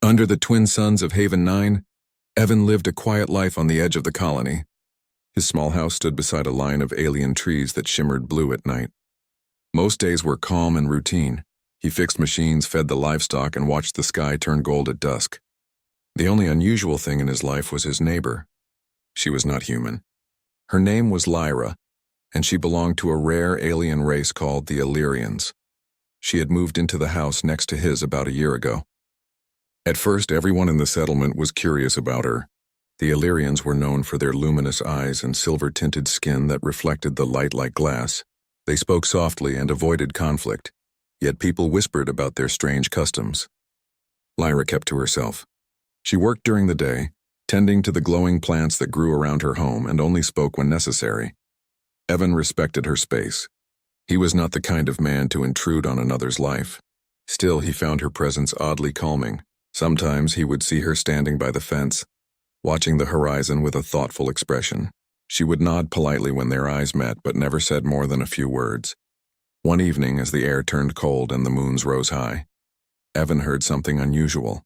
Under the twin suns of Haven 9, Evan lived a quiet life on the edge of the colony. His small house stood beside a line of alien trees that shimmered blue at night. Most days were calm and routine. He fixed machines, fed the livestock, and watched the sky turn gold at dusk. The only unusual thing in his life was his neighbor. She was not human. Her name was Lyra, and she belonged to a rare alien race called the Illyrians. She had moved into the house next to his about a year ago. At first, everyone in the settlement was curious about her. The Illyrians were known for their luminous eyes and silver-tinted skin that reflected the light like glass. They spoke softly and avoided conflict, yet people whispered about their strange customs. Lyra kept to herself. She worked during the day, tending to the glowing plants that grew around her home, and only spoke when necessary. Evan respected her space. He was not the kind of man to intrude on another's life. Still, he found her presence oddly calming. Sometimes he would see her standing by the fence, watching the horizon with a thoughtful expression. She would nod politely when their eyes met, but never said more than a few words. One evening, as the air turned cold and the moons rose high, Evan heard something unusual.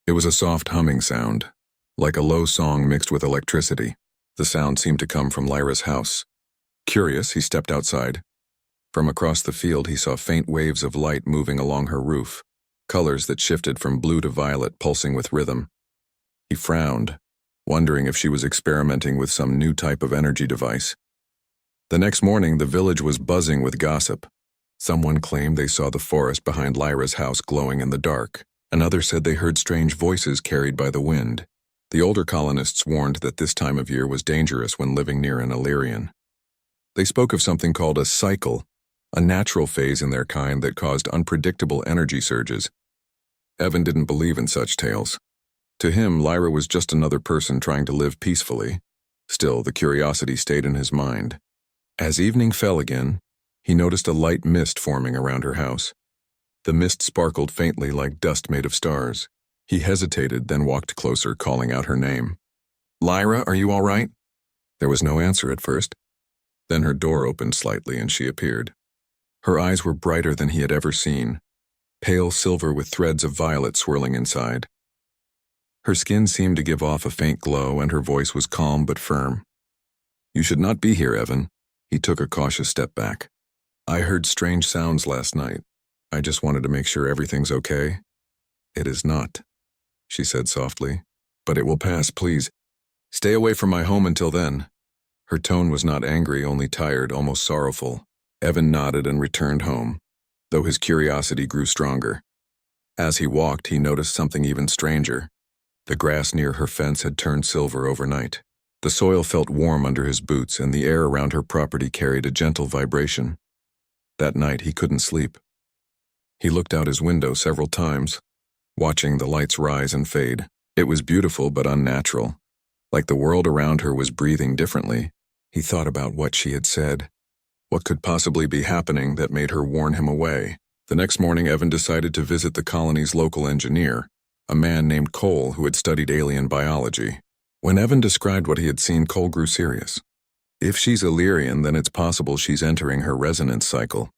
It was a soft humming sound, like a low song mixed with electricity. The sound seemed to come from Lyra's house. Curious, he stepped outside. From across the field, he saw faint waves of light moving along her roof, colors that shifted from blue to violet, pulsing with rhythm. He frowned, wondering if she was experimenting with some new type of energy device. The next morning, the village was buzzing with gossip. Someone claimed they saw the forest behind Lyra's house glowing in the dark. Another said they heard strange voices carried by the wind. The older colonists warned that this time of year was dangerous when living near an Illyrian. They spoke of something called a cycle, a natural phase in their kind that caused unpredictable energy surges. Evan didn't believe in such tales. To him, Lyra was just another person trying to live peacefully. Still, the curiosity stayed in his mind. As evening fell again, he noticed a light mist forming around her house. The mist sparkled faintly like dust made of stars. He hesitated, then walked closer, calling out her name. "Lyra, are you all right?" There was no answer at first. Then her door opened slightly and she appeared. Her eyes were brighter than he had ever seen, pale silver with threads of violet swirling inside. Her skin seemed to give off a faint glow, and her voice was calm but firm. "You should not be here, Evan." He took a cautious step back. "I heard strange sounds last night. I just wanted to make sure everything's okay." "It is not," she said softly. "But it will pass, please. Stay away from my home until then." Her tone was not angry, only tired, almost sorrowful. Evan nodded and returned home, though his curiosity grew stronger. As he walked, he noticed something even stranger. The grass near her fence had turned silver overnight. The soil felt warm under his boots, and the air around her property carried a gentle vibration. That night, he couldn't sleep. He looked out his window several times, watching the lights rise and fade. It was beautiful but unnatural, like the world around her was breathing differently. He thought about what she had said. What could possibly be happening that made her warn him away? The next morning, Evan decided to visit the colony's local engineer, a man named Cole who had studied alien biology. When Evan described what he had seen, Cole grew serious. "If she's Illyrian, then it's possible she's entering her resonance cycle.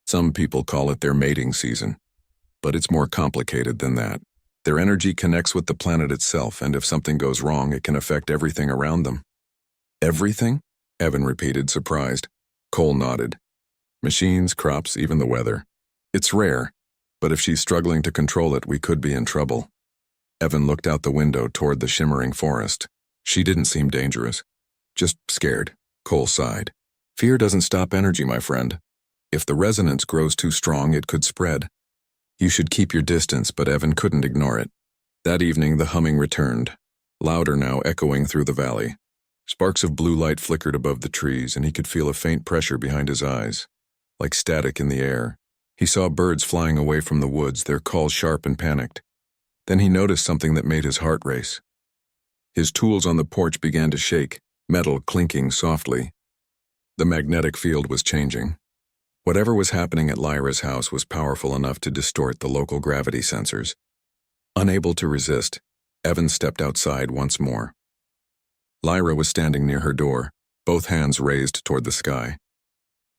Some people call it their mating season. But it's more complicated than that. Their energy connects with the planet itself, and if something goes wrong, it can affect everything around them." "Everything?" Evan repeated, surprised. Cole nodded. "Machines, crops, even the weather. It's rare, but if she's struggling to control it, we could be in trouble." Evan looked out the window toward the shimmering forest. She didn't seem dangerous. "Just scared." Cole sighed. "Fear doesn't stop energy, my friend. If the resonance grows too strong, it could spread. You should keep your distance," but Evan couldn't ignore it. That evening, the humming returned, louder now, echoing through the valley. Sparks of blue light flickered above the trees, and he could feel a faint pressure behind his eyes, like static in the air. He saw birds flying away from the woods, their calls sharp and panicked. Then he noticed something that made his heart race. His tools on the porch began to shake, metal clinking softly. The magnetic field was changing. Whatever was happening at Lyra's house was powerful enough to distort the local gravity sensors. Unable to resist, Evan stepped outside once more. Lyra was standing near her door, both hands raised toward the sky.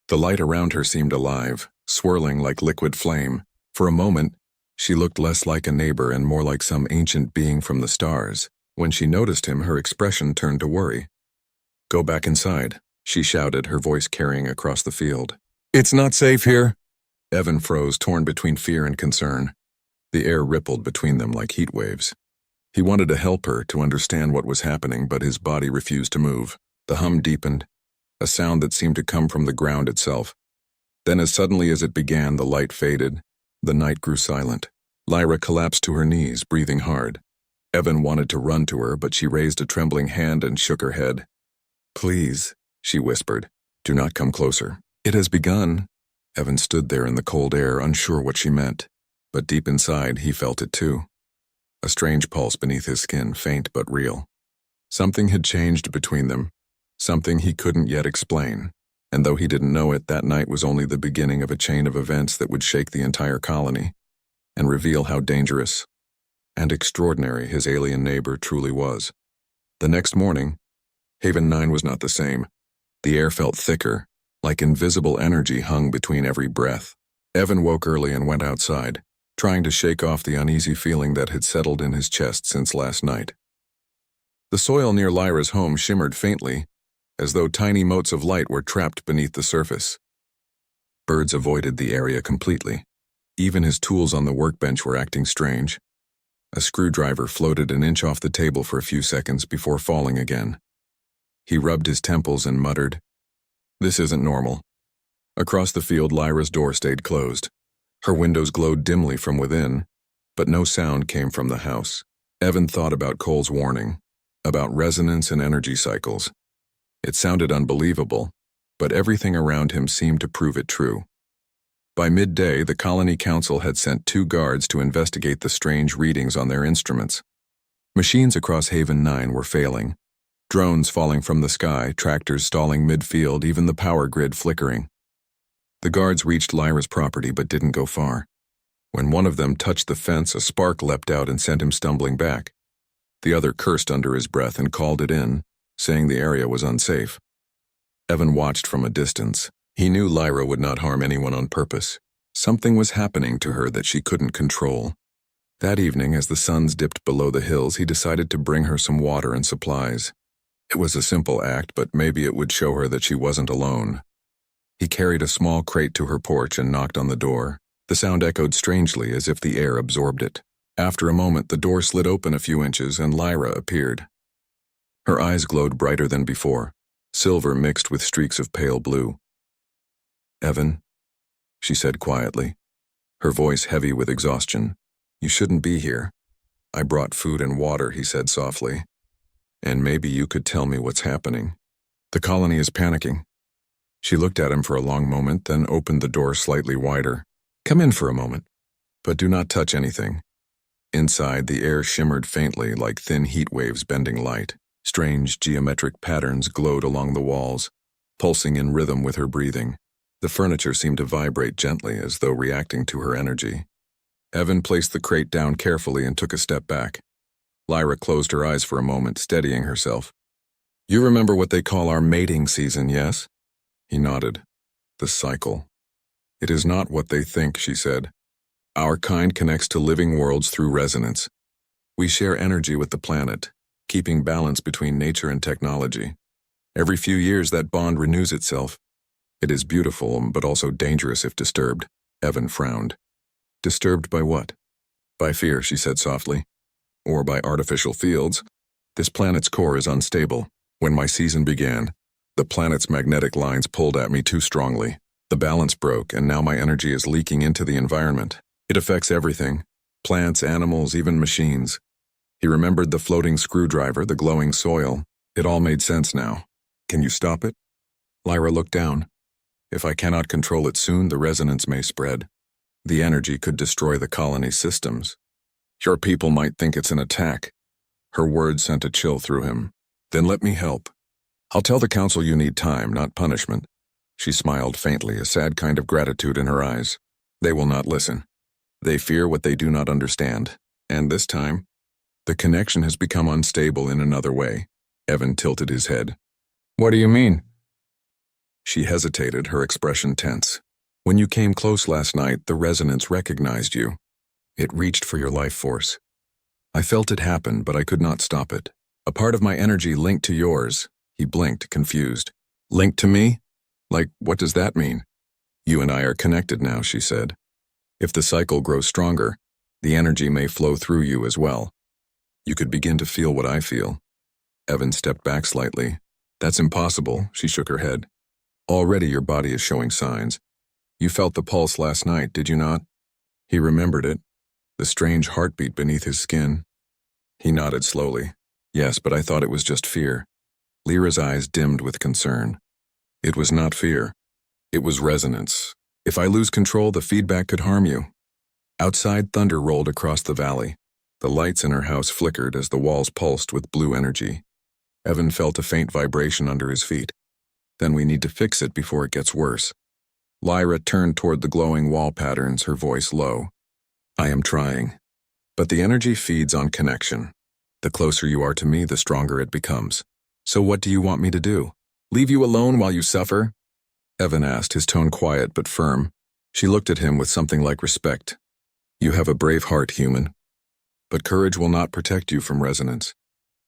The light around her seemed alive, swirling like liquid flame. For a moment, She looked less like a neighbor and more like some ancient being from the stars. When she noticed him, her expression turned to worry. "Go back inside," she shouted, her voice carrying across the field. "It's not safe here." Evan froze, torn between fear and concern. The air rippled between them like heat waves. He wanted to help her, to understand what was happening, but his body refused to move. The hum deepened, a sound that seemed to come from the ground itself. Then, as suddenly as it began, the light faded. The night grew silent. Lyra collapsed to her knees, breathing hard. Evan wanted to run to her, but she raised a trembling hand and shook her head. "Please," she whispered, "do not come closer. It has begun." Evan stood there in the cold air, unsure what she meant. But deep inside, he felt it too. A strange pulse beneath his skin, faint but real. Something had changed between them, something he couldn't yet explain. And though he didn't know it, that night was only the beginning of a chain of events that would shake the entire colony and reveal how dangerous and extraordinary his alien neighbor truly was. The next morning, Haven 9 was not the same. The air felt thicker, like invisible energy hung between every breath. Evan woke early and went outside, trying to shake off the uneasy feeling that had settled in his chest since last night. The soil near Lyra's home shimmered faintly, as though tiny motes of light were trapped beneath the surface. Birds avoided the area completely. Even his tools on the workbench were acting strange. A screwdriver floated an inch off the table for a few seconds before falling again. He rubbed his temples and muttered, "This isn't normal." Across the field, Lyra's door stayed closed. Her windows glowed dimly from within, but no sound came from the house. Evan thought about Cole's warning, about resonance and energy cycles. It sounded unbelievable, but everything around him seemed to prove it true. By midday, the Colony Council had sent 2 guards to investigate the strange readings on their instruments. Machines across Haven 9 were failing. Drones falling from the sky, tractors stalling midfield, even the power grid flickering. The guards reached Lyra's property but didn't go far. When one of them touched the fence, a spark leapt out and sent him stumbling back. The other cursed under his breath and called it in, saying the area was unsafe. Evan watched from a distance. He knew Lyra would not harm anyone on purpose. Something was happening to her that she couldn't control. That evening, as the suns dipped below the hills, he decided to bring her some water and supplies. It was a simple act, but maybe it would show her that she wasn't alone. He carried a small crate to her porch and knocked on the door. The sound echoed strangely, as if the air absorbed it. After a moment, the door slid open a few inches and Lyra appeared. Her eyes glowed brighter than before, silver mixed with streaks of pale blue. "Evan," she said quietly, her voice heavy with exhaustion, "you shouldn't be here." "I brought food and water," he said softly. "And maybe you could tell me what's happening. The colony is panicking." She looked at him for a long moment, then opened the door slightly wider. "Come in for a moment, but do not touch anything." Inside, the air shimmered faintly like thin heat waves bending light. Strange geometric patterns glowed along the walls, pulsing in rhythm with her breathing. The furniture seemed to vibrate gently, as though reacting to her energy. Evan placed the crate down carefully and took a step back. Lyra closed her eyes for a moment, steadying herself. "You remember what they call our mating season, yes?" He nodded. "The cycle. It is not what they think," she said. "Our kind connects to living worlds through resonance. We share energy with the planet, keeping balance between nature and technology. Every few years that bond renews itself. It is beautiful, but also dangerous if disturbed." Evan frowned. "Disturbed by what?" "By fear," she said softly. "Or by artificial fields. This planet's core is unstable. When my season began, the planet's magnetic lines pulled at me too strongly. The balance broke, and now my energy is leaking into the environment. It affects everything. Plants, animals, even machines." He remembered the floating screwdriver, the glowing soil. It all made sense now. "Can you stop it?" Lyra looked down. "If I cannot control it soon, the resonance may spread. The energy could destroy the colony's systems. Your people might think it's an attack." Her words sent a chill through him. "Then let me help. I'll tell the council you need time, not punishment." She smiled faintly, a sad kind of gratitude in her eyes. "They will not listen. They fear what they do not understand. And this time, the connection has become unstable in another way." Evan tilted his head. "What do you mean?" She hesitated, her expression tense. "When you came close last night, the resonance recognized you. It reached for your life force. I felt it happen, but I could not stop it. A part of my energy linked to yours. He blinked, confused. Linked to me? Like, what does that mean? You and I are connected now, she said. If the cycle grows stronger, the energy may flow through you as well. You could begin to feel what I feel. Evan stepped back slightly. That's impossible, she shook her head. Already your body is showing signs. You felt the pulse last night, did you not? He remembered it, the strange heartbeat beneath his skin. He nodded slowly. Yes, but I thought it was just fear. Lyra's eyes dimmed with concern. It was not fear. It was resonance. If I lose control, the feedback could harm you. Outside, thunder rolled across the valley. The lights in her house flickered as the walls pulsed with blue energy. Evan felt a faint vibration under his feet. Then we need to fix it before it gets worse. Lyra turned toward the glowing wall patterns, her voice low. I am trying. But the energy feeds on connection. The closer you are to me, the stronger it becomes. So what do you want me to do? Leave you alone while you suffer? Evan asked, his tone quiet but firm. She looked at him with something like respect. You have a brave heart, human. But courage will not protect you from resonance.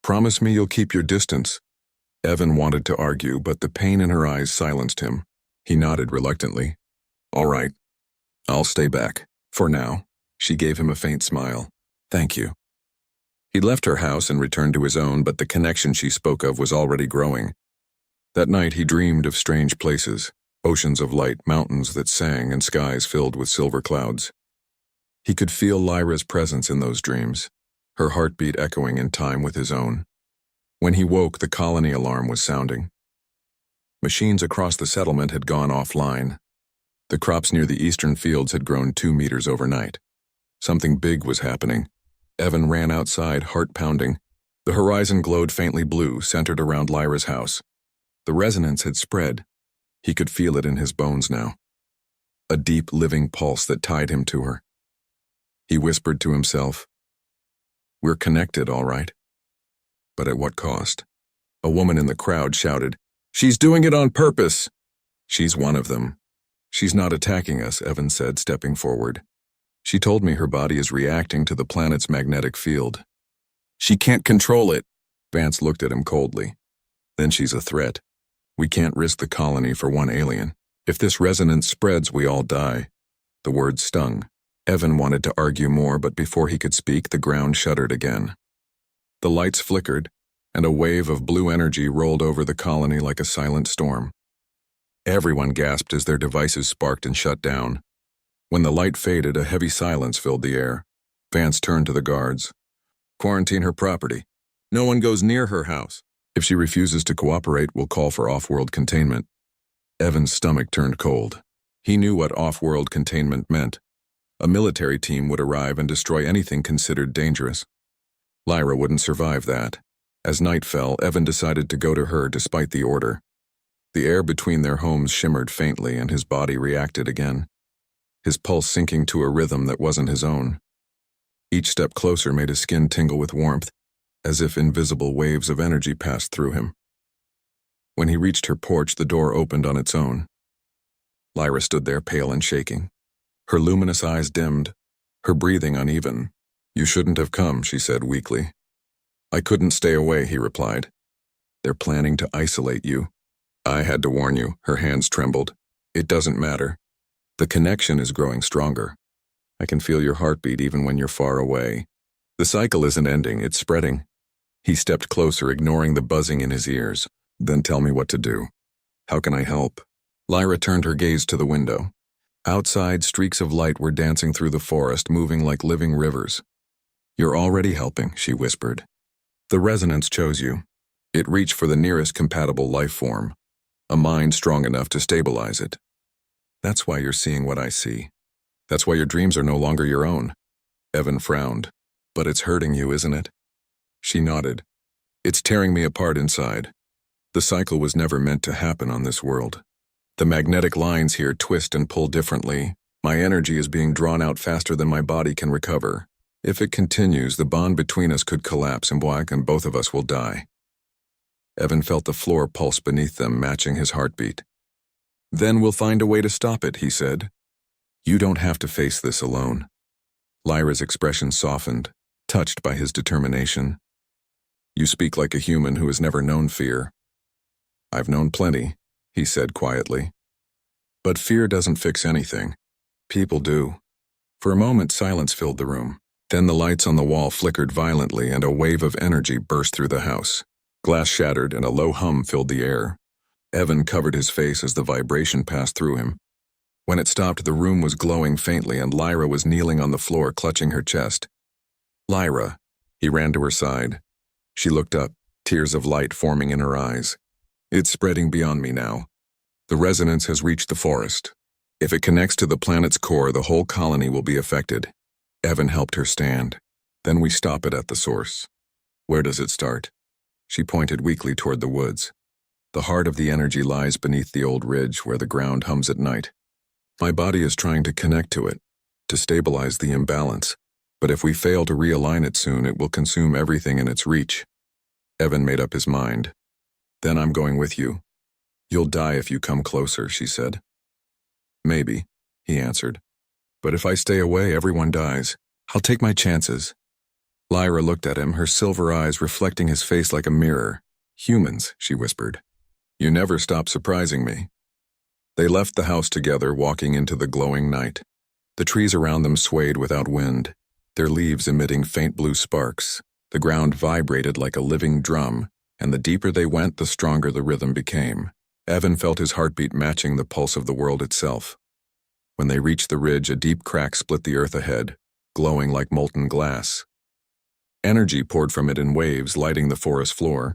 Promise me you'll keep your distance. Evan wanted to argue, but the pain in her eyes silenced him. He nodded reluctantly. All right. I'll stay back. For now. She gave him a faint smile. Thank you. He left her house and returned to his own, but the connection she spoke of was already growing. That night he dreamed of strange places, oceans of light, mountains that sang, and skies filled with silver clouds. He could feel Lyra's presence in those dreams, her heartbeat echoing in time with his own. When he woke, the colony alarm was sounding. Machines across the settlement had gone offline. The crops near the eastern fields had grown 2 meters overnight. Something big was happening. Evan ran outside, heart pounding. The horizon glowed faintly blue, centered around Lyra's house. The resonance had spread. He could feel it in his bones now. A deep, living pulse that tied him to her. He whispered to himself, We're connected, all right. But at what cost? A woman in the crowd shouted, She's doing it on purpose! She's one of them. She's not attacking us, Evan said, stepping forward. She told me her body is reacting to the planet's magnetic field. She can't control it. Vance looked at him coldly. Then she's a threat. We can't risk the colony for one alien. If this resonance spreads, we all die. The words stung. Evan wanted to argue more, but before he could speak, the ground shuddered again. The lights flickered, and a wave of blue energy rolled over the colony like a silent storm. Everyone gasped as their devices sparked and shut down. When the light faded, a heavy silence filled the air. Vance turned to the guards. Quarantine her property. No one goes near her house. If she refuses to cooperate, we'll call for off-world containment. Evan's stomach turned cold. He knew what off-world containment meant. A military team would arrive and destroy anything considered dangerous. Lyra wouldn't survive that. As night fell, Evan decided to go to her despite the order. The air between their homes shimmered faintly, and his body reacted again, his pulse sinking to a rhythm that wasn't his own. Each step closer made his skin tingle with warmth, as if invisible waves of energy passed through him. When he reached her porch, the door opened on its own. Lyra stood there, pale and shaking. Her luminous eyes dimmed, her breathing uneven. You shouldn't have come, she said weakly. I couldn't stay away, he replied. They're planning to isolate you. I had to warn you, her hands trembled. It doesn't matter. The connection is growing stronger. I can feel your heartbeat even when you're far away. The cycle isn't ending, it's spreading. He stepped closer, ignoring the buzzing in his ears. Then tell me what to do. How can I help? Lyra turned her gaze to the window. Outside, streaks of light were dancing through the forest, moving like living rivers. You're already helping, she whispered. The resonance chose you. It reached for the nearest compatible life form, a mind strong enough to stabilize it. That's why you're seeing what I see. That's why your dreams are no longer your own. Evan frowned. But it's hurting you, isn't it? She nodded. It's tearing me apart inside. The cycle was never meant to happen on this world. The magnetic lines here twist and pull differently. My energy is being drawn out faster than my body can recover. If it continues, the bond between us could collapse and both of us will die. Evan felt the floor pulse beneath them, matching his heartbeat. Then we'll find a way to stop it, he said. You don't have to face this alone. Lyra's expression softened, touched by his determination. You speak like a human who has never known fear. I've known plenty, he said quietly. But fear doesn't fix anything. People do. For a moment, silence filled the room. Then the lights on the wall flickered violently and a wave of energy burst through the house. Glass shattered and a low hum filled the air. Evan covered his face as the vibration passed through him. When it stopped, the room was glowing faintly and Lyra was kneeling on the floor, clutching her chest. Lyra. He ran to her side. She looked up, tears of light forming in her eyes. It's spreading beyond me now. The resonance has reached the forest. If it connects to the planet's core, the whole colony will be affected. Evan helped her stand. Then we stop it at the source. Where does it start? She pointed weakly toward the woods. The heart of the energy lies beneath the old ridge where the ground hums at night. My body is trying to connect to it, to stabilize the imbalance. But if we fail to realign it soon, it will consume everything in its reach. Evan made up his mind. Then I'm going with you. You'll die if you come closer, she said. Maybe, he answered. But if I stay away, everyone dies. I'll take my chances. Lyra looked at him, her silver eyes reflecting his face like a mirror. Humans, she whispered. You never stop surprising me. They left the house together, walking into the glowing night. The trees around them swayed without wind, their leaves emitting faint blue sparks. The ground vibrated like a living drum, and the deeper they went, the stronger the rhythm became. Evan felt his heartbeat matching the pulse of the world itself. When they reached the ridge, a deep crack split the earth ahead, glowing like molten glass. Energy poured from it in waves, lighting the forest floor.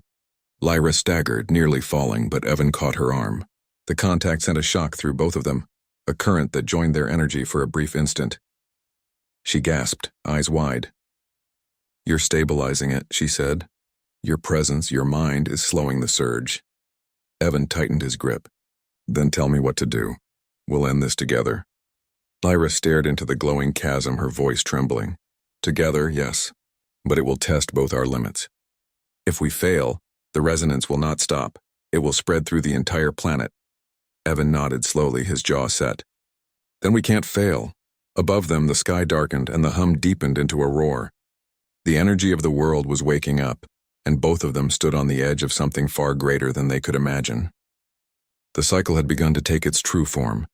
Lyra staggered, nearly falling, but Evan caught her arm. The contact sent a shock through both of them, a current that joined their energy for a brief instant. She gasped, eyes wide. You're stabilizing it, she said. Your presence, your mind, is slowing the surge. Evan tightened his grip. Then tell me what to do. We'll end this together. Lyra stared into the glowing chasm, her voice trembling. Together, yes, but it will test both our limits. If we fail, the resonance will not stop. It will spread through the entire planet. Evan nodded slowly, his jaw set. Then we can't fail. Above them, the sky darkened and the hum deepened into a roar. The energy of the world was waking up, and both of them stood on the edge of something far greater than they could imagine. The cycle had begun to take its true form,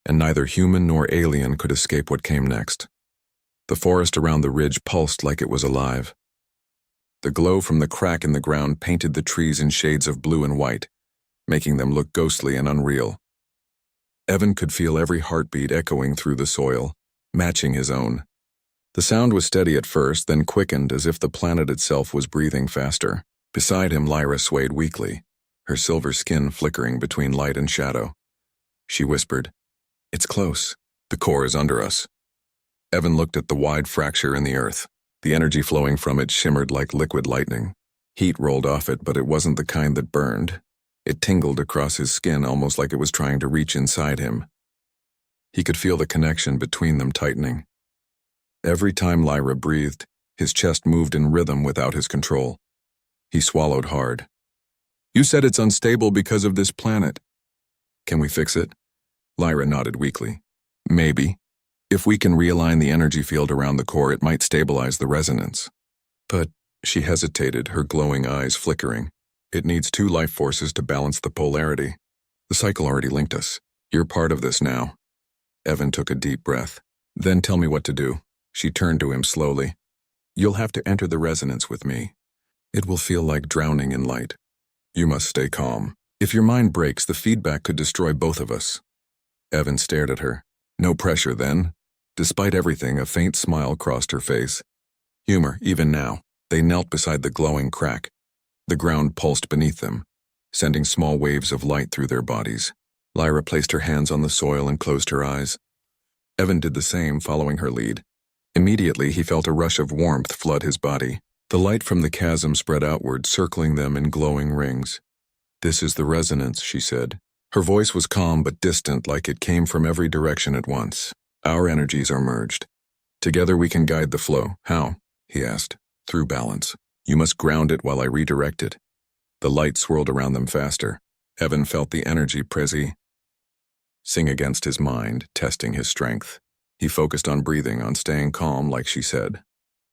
and neither human nor alien could escape what came next. The forest around the ridge pulsed like it was alive. The glow from the crack in the ground painted the trees in shades of blue and white, making them look ghostly and unreal. Evan could feel every heartbeat echoing through the soil, matching his own. The sound was steady at first, then quickened as if the planet itself was breathing faster. Beside him, Lyra swayed weakly, her silver skin flickering between light and shadow. She whispered, It's close. The core is under us. Evan looked at the wide fracture in the earth. The energy flowing from it shimmered like liquid lightning. Heat rolled off it, but it wasn't the kind that burned. It tingled across his skin almost like it was trying to reach inside him. He could feel the connection between them tightening. Every time Lyra breathed, his chest moved in rhythm without his control. He swallowed hard. You said it's unstable because of this planet. Can we fix it? Lyra nodded weakly. Maybe. If we can realign the energy field around the core, it might stabilize the resonance. But she hesitated, her glowing eyes flickering. It needs two life forces to balance the polarity. The cycle already linked us. You're part of this now. Evan took a deep breath. Then tell me what to do. She turned to him slowly. You'll have to enter the resonance with me. It will feel like drowning in light. You must stay calm. If your mind breaks, the feedback could destroy both of us. Evan stared at her. No pressure then. Despite everything, a faint smile crossed her face. Humor, even now. They knelt beside the glowing crack. The ground pulsed beneath them, sending small waves of light through their bodies. Lyra placed her hands on the soil and closed her eyes. Evan did the same, following her lead. Immediately, he felt a rush of warmth flood his body. The light from the chasm spread outward, circling them in glowing rings. This is the resonance, she said. Her voice was calm but distant, like it came from every direction at once. Our energies are merged. Together we can guide the flow. How? He asked. Through balance. You must ground it while I redirect it. The light swirled around them faster. Evan felt the energy sing against his mind, testing his strength. He focused on breathing, on staying calm, like she said.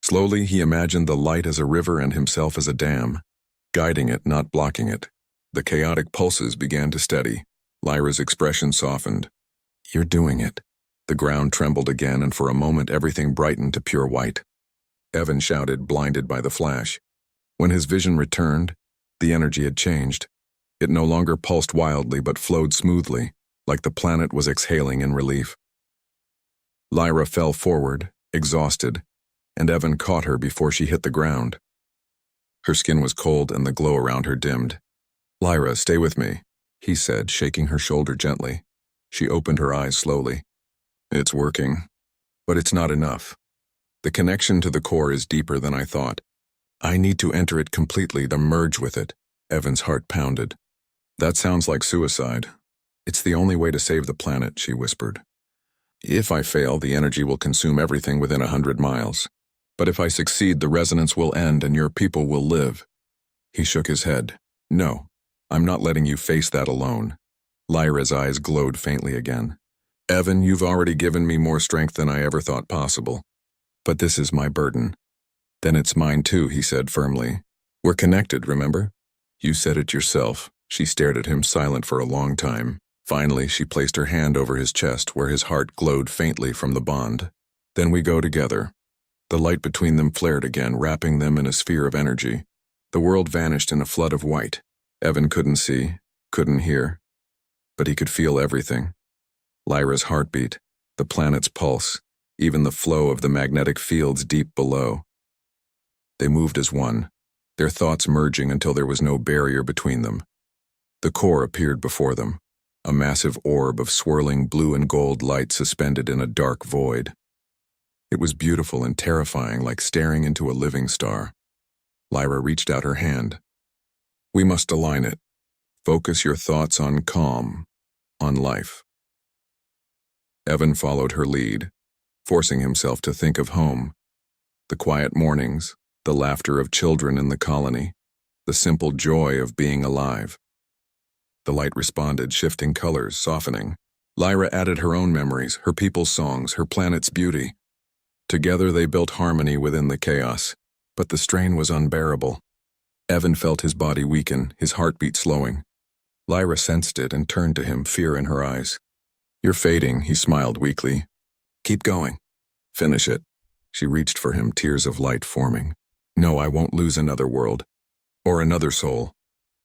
Slowly, he imagined the light as a river and himself as a dam, guiding it, not blocking it. The chaotic pulses began to steady. Lyra's expression softened. "You're doing it." The ground trembled again, and for a moment everything brightened to pure white. Evan shouted, blinded by the flash. When his vision returned, the energy had changed. It no longer pulsed wildly but flowed smoothly, like the planet was exhaling in relief. Lyra fell forward, exhausted, and Evan caught her before she hit the ground. Her skin was cold and the glow around her dimmed. "Lyra, stay with me," he said, shaking her shoulder gently. She opened her eyes slowly. "It's working, but it's not enough. The connection to the core is deeper than I thought. I need to enter it completely, to merge with it." Evan's heart pounded. "That sounds like suicide." "It's the only way to save the planet," she whispered. "If I fail, the energy will consume everything within 100 miles. But if I succeed, the resonance will end and your people will live." He shook his head. "No, I'm not letting you face that alone." Lyra's eyes glowed faintly again. "Evan, you've already given me more strength than I ever thought possible. But this is my burden." "Then it's mine too," he said firmly. "We're connected, remember?" "You said it yourself." She stared at him, silent for a long time. Finally, she placed her hand over his chest, where his heart glowed faintly from the bond. "Then we go together." The light between them flared again, wrapping them in a sphere of energy. The world vanished in a flood of white. Evan couldn't see, couldn't hear, but he could feel everything. Lyra's heartbeat, the planet's pulse, even the flow of the magnetic fields deep below. They moved as one, their thoughts merging until there was no barrier between them. The core appeared before them, a massive orb of swirling blue and gold light suspended in a dark void. It was beautiful and terrifying, like staring into a living star. Lyra reached out her hand. "We must align it. Focus your thoughts on calm, on life." Evan followed her lead, forcing himself to think of home. The quiet mornings, the laughter of children in the colony, the simple joy of being alive. The light responded, shifting colors, softening. Lyra added her own memories, her people's songs, her planet's beauty. Together they built harmony within the chaos, but the strain was unbearable. Evan felt his body weaken, his heartbeat slowing. Lyra sensed it and turned to him, fear in her eyes. "You're fading," he smiled weakly. "Keep going. Finish it." She reached for him, tears of light forming. "No, I won't lose another world. Or another soul."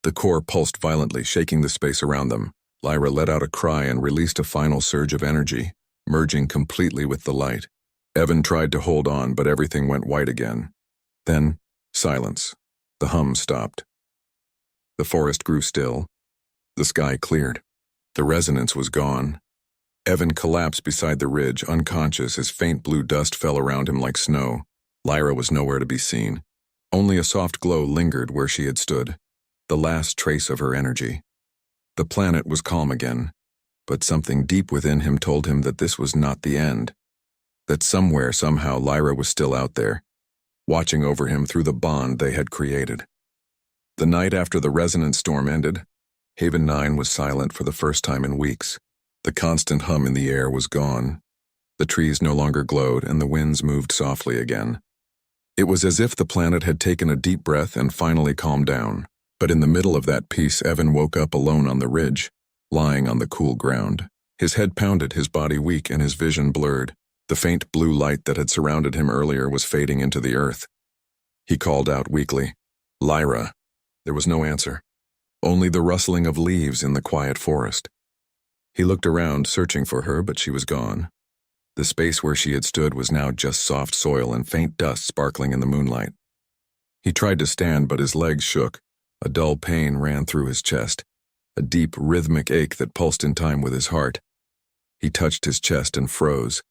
The core pulsed violently, shaking the space around them. Lyra let out a cry and released a final surge of energy, merging completely with the light. Evan tried to hold on, but everything went white again. Then, silence. The hum stopped. The forest grew still. The sky cleared. The resonance was gone. Evan collapsed beside the ridge, unconscious as faint blue dust fell around him like snow. Lyra was nowhere to be seen. Only a soft glow lingered where she had stood, the last trace of her energy. The planet was calm again, but something deep within him told him that this was not the end. That somewhere, somehow, Lyra was still out there, watching over him through the bond they had created. The night after the resonance storm ended, Haven 9 was silent for the first time in weeks. The constant hum in the air was gone. The trees no longer glowed, and the winds moved softly again. It was as if the planet had taken a deep breath and finally calmed down. But in the middle of that peace, Evan woke up alone on the ridge, lying on the cool ground. His head pounded, his body weak, and his vision blurred. The faint blue light that had surrounded him earlier was fading into the earth. He called out weakly, "Lyra." There was no answer, only the rustling of leaves in the quiet forest. He looked around, searching for her, but she was gone. The space where she had stood was now just soft soil and faint dust sparkling in the moonlight. He tried to stand, but his legs shook. A dull pain ran through his chest, a deep, rhythmic ache that pulsed in time with his heart. He touched his chest and froze.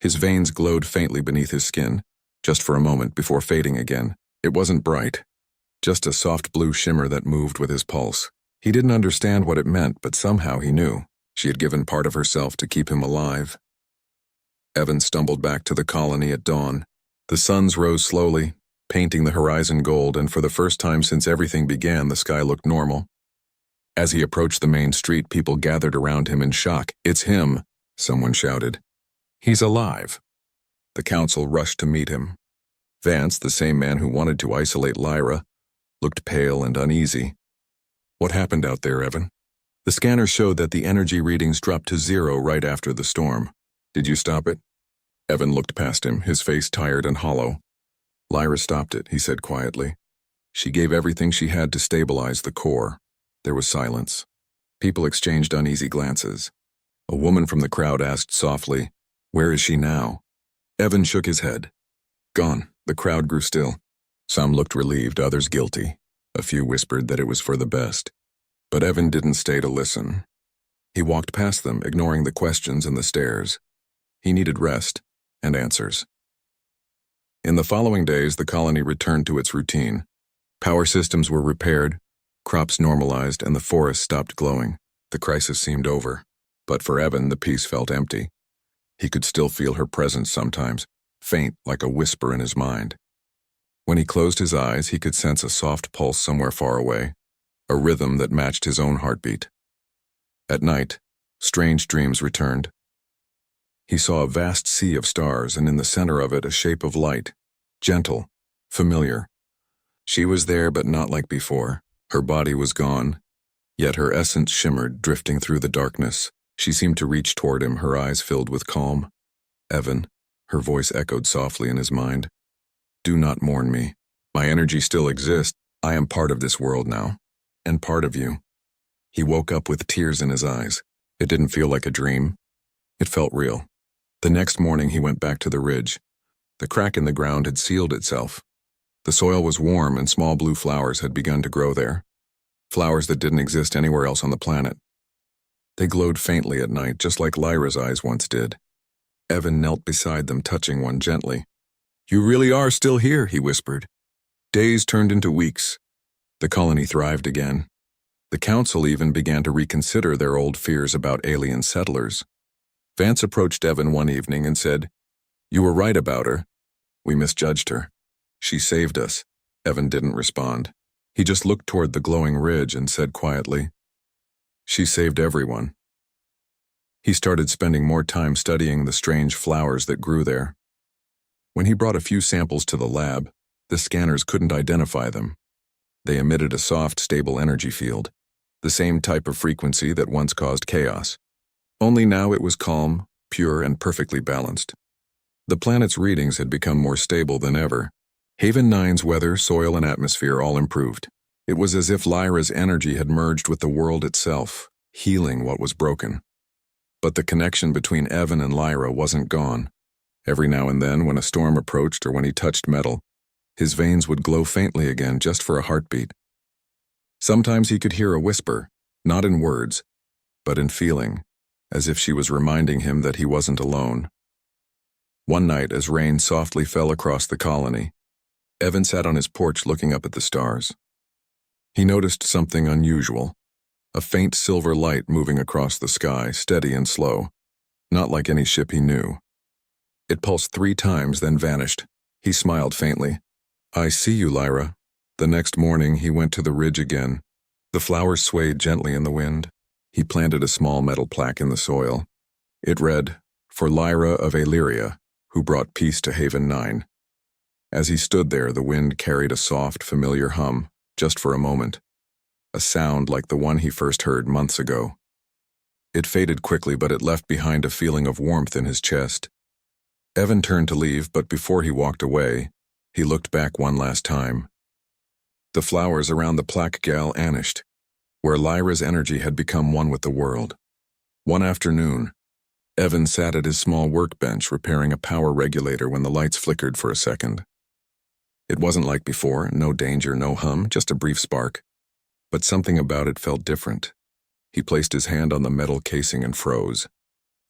His veins glowed faintly beneath his skin, just for a moment before fading again. It wasn't bright, just a soft blue shimmer that moved with his pulse. He didn't understand what it meant, but somehow he knew. She had given part of herself to keep him alive. Evan stumbled back to the colony at dawn. The suns rose slowly, painting the horizon gold, and for the first time since everything began, the sky looked normal. As he approached the main street, people gathered around him in shock. "It's him," someone shouted. He's alive. The council rushed to meet him. Vance, the same man who wanted to isolate Lyra, looked pale and uneasy. What happened out there, Evan? The scanner showed that the energy readings dropped to 0 right after the storm. Did you stop it? Evan looked past him, his face tired and hollow. Lyra stopped it, he said quietly. She gave everything she had to stabilize the core. There was silence. People exchanged uneasy glances. A woman from the crowd asked softly, "Where is she now?" Evan shook his head. Gone. The crowd grew still. Some looked relieved, others guilty. A few whispered that it was for the best. But Evan didn't stay to listen. He walked past them, ignoring the questions and the stares. He needed rest and answers. In the following days, the colony returned to its routine. Power systems were repaired, crops normalized, and the forest stopped glowing. The crisis seemed over. But for Evan, the peace felt empty. He could still feel her presence sometimes, faint like a whisper in his mind. When he closed his eyes, he could sense a soft pulse somewhere far away, a rhythm that matched his own heartbeat. At night, strange dreams returned. He saw a vast sea of stars, and in the center of it a shape of light, gentle, familiar. She was there, but not like before. Her body was gone, yet her essence shimmered, drifting through the darkness. She seemed to reach toward him, her eyes filled with calm. Evan, her voice echoed softly in his mind. Do not mourn me. My energy still exists. I am part of this world now, and part of you. He woke up with tears in his eyes. It didn't feel like a dream. It felt real. The next morning he went back to the ridge. The crack in the ground had sealed itself. The soil was warm and small blue flowers had begun to grow there. Flowers that didn't exist anywhere else on the planet. They glowed faintly at night, just like Lyra's eyes once did. Evan knelt beside them, touching one gently. You really are still here, he whispered. Days turned into weeks. The colony thrived again. The council even began to reconsider their old fears about alien settlers. Vance approached Evan one evening and said, You were right about her. We misjudged her. She saved us. Evan didn't respond. He just looked toward the glowing ridge and said quietly, She saved everyone. He started spending more time studying the strange flowers that grew there. When he brought a few samples to the lab, the scanners couldn't identify them. They emitted a soft, stable energy field, the same type of frequency that once caused chaos. Only now it was calm, pure, and perfectly balanced. The planet's readings had become more stable than ever. Haven 9's weather, soil, and atmosphere all improved. It was as if Lyra's energy had merged with the world itself, healing what was broken. But the connection between Evan and Lyra wasn't gone. Every now and then, when a storm approached or when he touched metal, his veins would glow faintly again just for a heartbeat. Sometimes he could hear a whisper, not in words, but in feeling, as if she was reminding him that he wasn't alone. One night, as rain softly fell across the colony, Evan sat on his porch looking up at the stars. He noticed something unusual, a faint silver light moving across the sky, steady and slow, not like any ship he knew. It pulsed 3 times, then vanished. He smiled faintly. I see you, Lyra. The next morning, he went to the ridge again. The flowers swayed gently in the wind. He planted a small metal plaque in the soil. It read, For Lyra of Illyria, who brought peace to Haven 9. As he stood there, the wind carried a soft, familiar hum, just for a moment. A sound like the one he first heard months ago. It faded quickly, but it left behind a feeling of warmth in his chest. Evan turned to leave, but before he walked away, he looked back one last time. The flowers around the plaque gal vanished, where Lyra's energy had become one with the world. One afternoon, Evan sat at his small workbench repairing a power regulator when the lights flickered for a second. It wasn't like before, no danger, no hum, just a brief spark. But something about it felt different. He placed his hand on the metal casing and froze.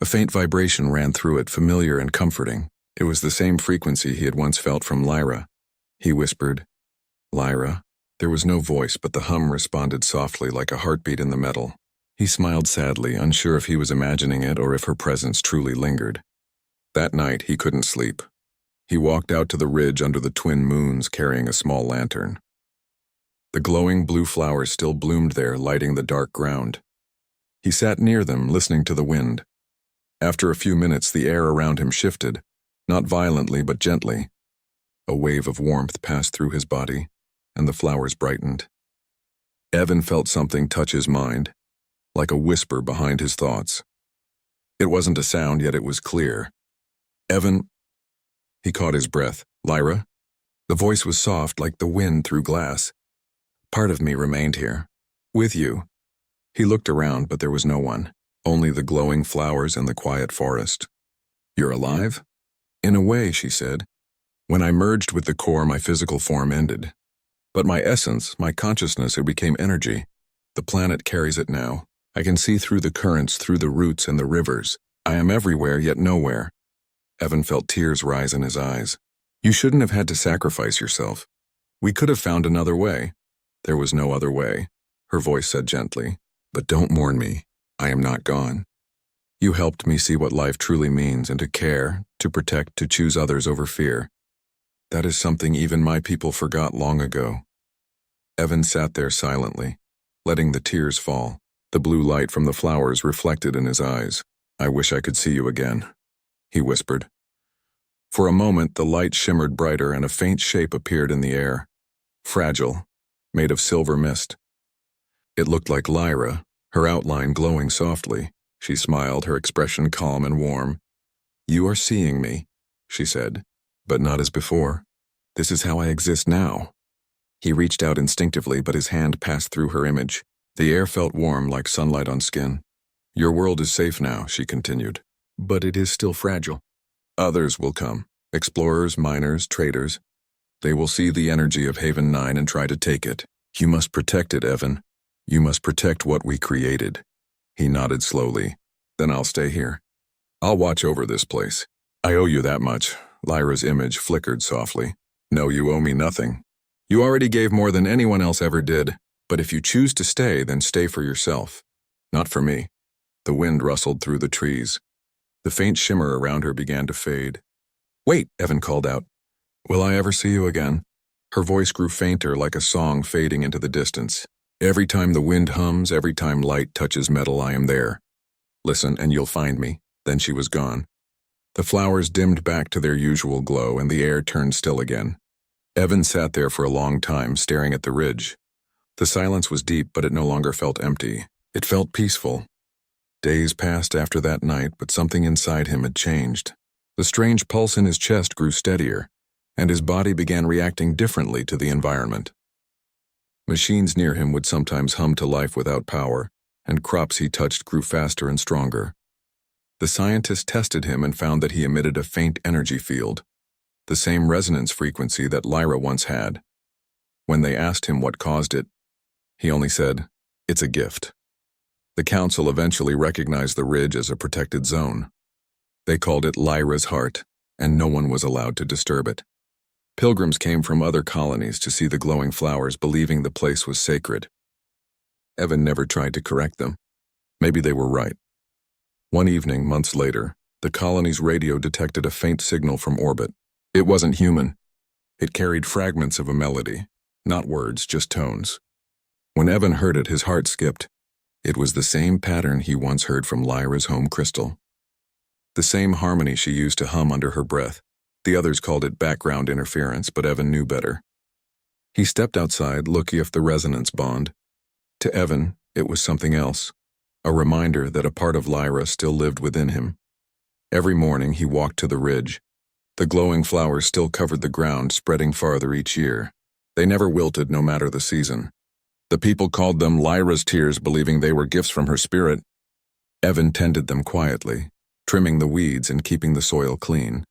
A faint vibration ran through it, familiar and comforting. It was the same frequency he had once felt from Lyra. He whispered, Lyra. There was no voice, but the hum responded softly like a heartbeat in the metal. He smiled sadly, unsure if he was imagining it or if her presence truly lingered. That night, he couldn't sleep. He walked out to the ridge under the twin moons carrying a small lantern. The glowing blue flowers still bloomed there, lighting the dark ground. He sat near them, listening to the wind. After a few minutes, the air around him shifted, not violently but gently. A wave of warmth passed through his body, and the flowers brightened. Evan felt something touch his mind, like a whisper behind his thoughts. It wasn't a sound, yet it was clear. Evan... He caught his breath. Lyra? The voice was soft, like the wind through glass. Part of me remained here. With you. He looked around, but there was no one. Only the glowing flowers and the quiet forest. You're alive? In a way, she said. When I merged with the core, my physical form ended. But my essence, my consciousness, it became energy. The planet carries it now. I can see through the currents, through the roots and the rivers. I am everywhere, yet nowhere. Evan felt tears rise in his eyes. You shouldn't have had to sacrifice yourself. We could have found another way. There was no other way, her voice said gently. But don't mourn me. I am not gone. You helped me see what life truly means and to care, to protect, to choose others over fear. That is something even my people forgot long ago. Evan sat there silently, letting the tears fall. The blue light from the flowers reflected in his eyes. I wish I could see you again, he whispered. For a moment, the light shimmered brighter and a faint shape appeared in the air. Fragile, made of silver mist. It looked like Lyra, her outline glowing softly. She smiled, her expression calm and warm. You are seeing me, she said, but not as before. This is how I exist now. He reached out instinctively, but his hand passed through her image. The air felt warm like sunlight on skin. Your world is safe now, she continued, but it is still fragile. Others will come, explorers, miners, traders. They will see the energy of Haven 9 and try to take it. You must protect it, Evan. You must protect what we created. He nodded slowly. Then I'll stay here. I'll watch over this place. I owe you that much. Lyra's image flickered softly. No, you owe me nothing. You already gave more than anyone else ever did. But if you choose to stay, then stay for yourself. Not for me. The wind rustled through the trees. The faint shimmer around her began to fade. Wait, Evan called out. Will I ever see you again? Her voice grew fainter, like a song fading into the distance. Every time the wind hums, every time light touches metal, I am there. Listen, and you'll find me. Then she was gone. The flowers dimmed back to their usual glow, and the air turned still again. Evan sat there for a long time, staring at the ridge. The silence was deep, but it no longer felt empty. It felt peaceful. Days passed after that night, but something inside him had changed. The strange pulse in his chest grew steadier, and his body began reacting differently to the environment. Machines near him would sometimes hum to life without power, and crops he touched grew faster and stronger. The scientists tested him and found that he emitted a faint energy field, the same resonance frequency that Lyra once had. When they asked him what caused it, he only said, "It's a gift." The council eventually recognized the ridge as a protected zone. They called it Lyra's Heart, and no one was allowed to disturb it. Pilgrims came from other colonies to see the glowing flowers, believing the place was sacred. Evan never tried to correct them. Maybe they were right. One evening, months later, the colony's radio detected a faint signal from orbit. It wasn't human. It carried fragments of a melody, not words, just tones. When Evan heard it, his heart skipped. It was the same pattern he once heard from Lyra's home crystal. The same harmony she used to hum under her breath. The others called it background interference, but Evan knew better. He stepped outside, looking at the resonance bond. To Evan, it was something else, a reminder that a part of Lyra still lived within him. Every morning he walked to the ridge. The glowing flowers still covered the ground, spreading farther each year. They never wilted, no matter the season. The people called them Lyra's tears, believing they were gifts from her spirit. Evan tended them quietly, trimming the weeds and keeping the soil clean.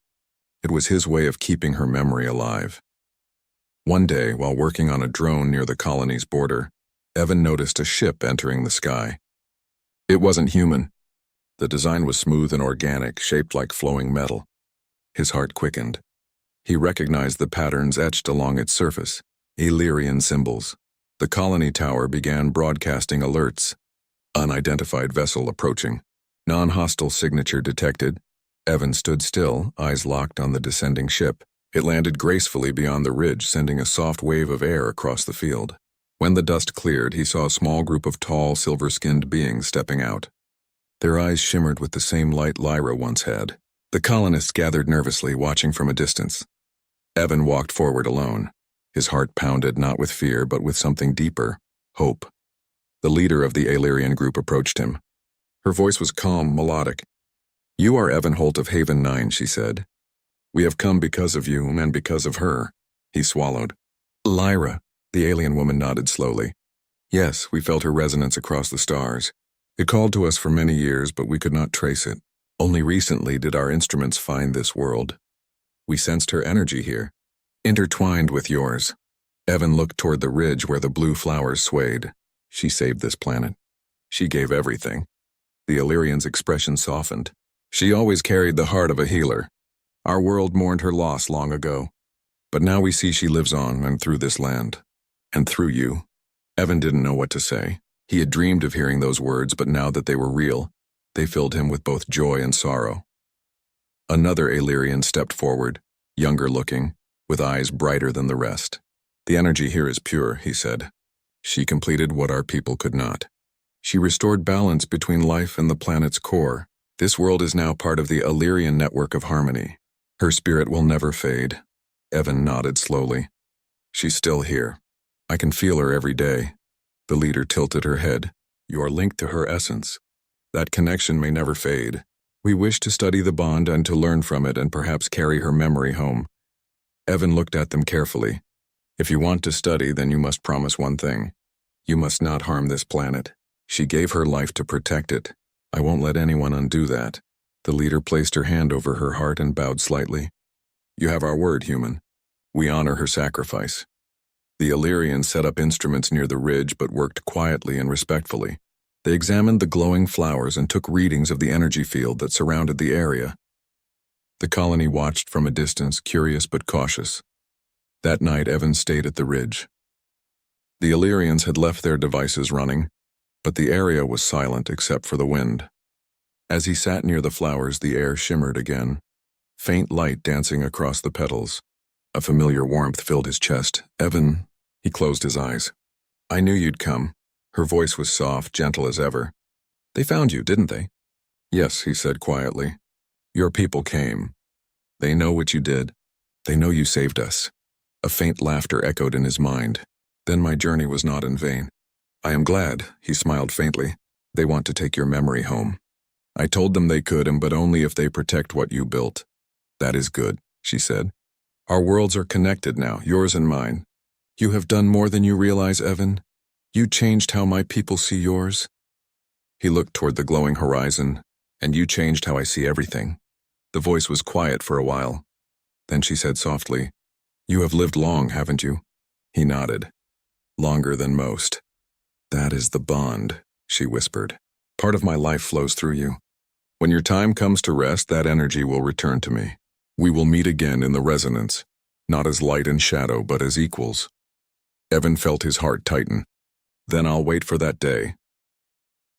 It was his way of keeping her memory alive. One day, while working on a drone near the colony's border, Evan noticed a ship entering the sky. It wasn't human. The design was smooth and organic, shaped like flowing metal. His heart quickened. He recognized the patterns etched along its surface, Illyrian symbols. The colony tower began broadcasting alerts. Unidentified vessel approaching. Non-hostile signature detected. Evan stood still, eyes locked on the descending ship. It landed gracefully beyond the ridge, sending a soft wave of air across the field. When the dust cleared, he saw a small group of tall, silver-skinned beings stepping out. Their eyes shimmered with the same light Lyra once had. The colonists gathered nervously, watching from a distance. Evan walked forward alone. His heart pounded not with fear, but with something deeper, hope. The leader of the Illyrian group approached him. Her voice was calm, melodic. "You are Evan Holt of Haven 9, she said. "We have come because of you and because of her." He swallowed. "Lyra," the alien woman nodded slowly. "Yes, we felt her resonance across the stars. It called to us for many years, but we could not trace it. Only recently did our instruments find this world. We sensed her energy here, intertwined with yours." Evan looked toward the ridge where the blue flowers swayed. "She saved this planet. She gave everything." The Illyrian's expression softened. "She always carried the heart of a healer. Our world mourned her loss long ago. But now we see she lives on and through this land. And through you." Evan didn't know what to say. He had dreamed of hearing those words, but now that they were real, they filled him with both joy and sorrow. Another Illyrian stepped forward, younger looking, with eyes brighter than the rest. "The energy here is pure," he said. "She completed what our people could not. She restored balance between life and the planet's core. This world is now part of the Illyrian network of harmony. Her spirit will never fade." Evan nodded slowly. "She's still here. I can feel her every day." The leader tilted her head. "You are linked to her essence. That connection may never fade. We wish to study the bond and to learn from it and perhaps carry her memory home." Evan looked at them carefully. "If you want to study, then you must promise one thing. You must not harm this planet. She gave her life to protect it. I won't let anyone undo that." The leader placed her hand over her heart and bowed slightly. "You have our word, human. We honor her sacrifice." The Illyrians set up instruments near the ridge but worked quietly and respectfully. They examined the glowing flowers and took readings of the energy field that surrounded the area. The colony watched from a distance, curious but cautious. That night, Evan stayed at the ridge. The Illyrians had left their devices running, but the area was silent except for the wind. As he sat near the flowers, the air shimmered again, faint light dancing across the petals. A familiar warmth filled his chest. "Evan," he closed his eyes. "I knew you'd come." Her voice was soft, gentle as ever. "They found you, didn't they?" "Yes," he said quietly. "Your people came. They know what you did. They know you saved us." A faint laughter echoed in his mind. "Then my journey was not in vain." "I am glad," he smiled faintly. "They want to take your memory home. I told them they could, but only if they protect what you built." "That is good," she said. "Our worlds are connected now, yours and mine. You have done more than you realize, Evan. You changed how my people see yours." He looked toward the glowing horizon. "And you changed how I see everything." The voice was quiet for a while. Then she said softly, "You have lived long, haven't you?" He nodded. "Longer than most." "That is the bond," she whispered. "Part of my life flows through you. When your time comes to rest, that energy will return to me. We will meet again in the resonance, not as light and shadow, but as equals." Evan felt his heart tighten. "Then I'll wait for that day."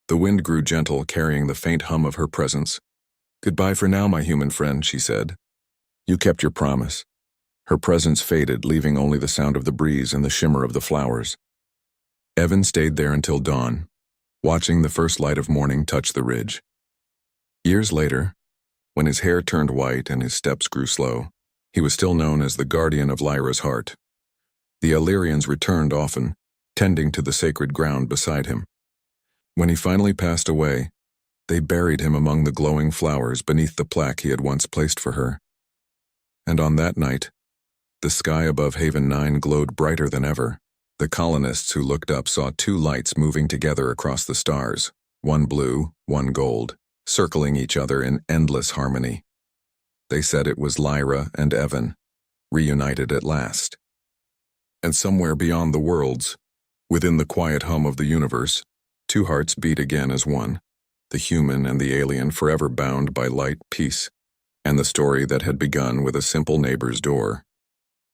The wind grew gentle, carrying the faint hum of her presence. "Goodbye for now, my human friend," she said. "You kept your promise." Her presence faded, leaving only the sound of the breeze and the shimmer of the flowers. Evan stayed there until dawn, watching the first light of morning touch the ridge. Years later, when his hair turned white and his steps grew slow, he was still known as the guardian of Lyra's heart. The Illyrians returned often, tending to the sacred ground beside him. When he finally passed away, they buried him among the glowing flowers beneath the plaque he had once placed for her. And on that night, the sky above Haven 9 glowed brighter than ever. The colonists who looked up saw two lights moving together across the stars, one blue, one gold, circling each other in endless harmony. They said it was Lyra and Evan, reunited at last. And somewhere beyond the worlds, within the quiet hum of the universe, two hearts beat again as one, the human and the alien forever bound by light, peace, and the story that had begun with a simple neighbor's door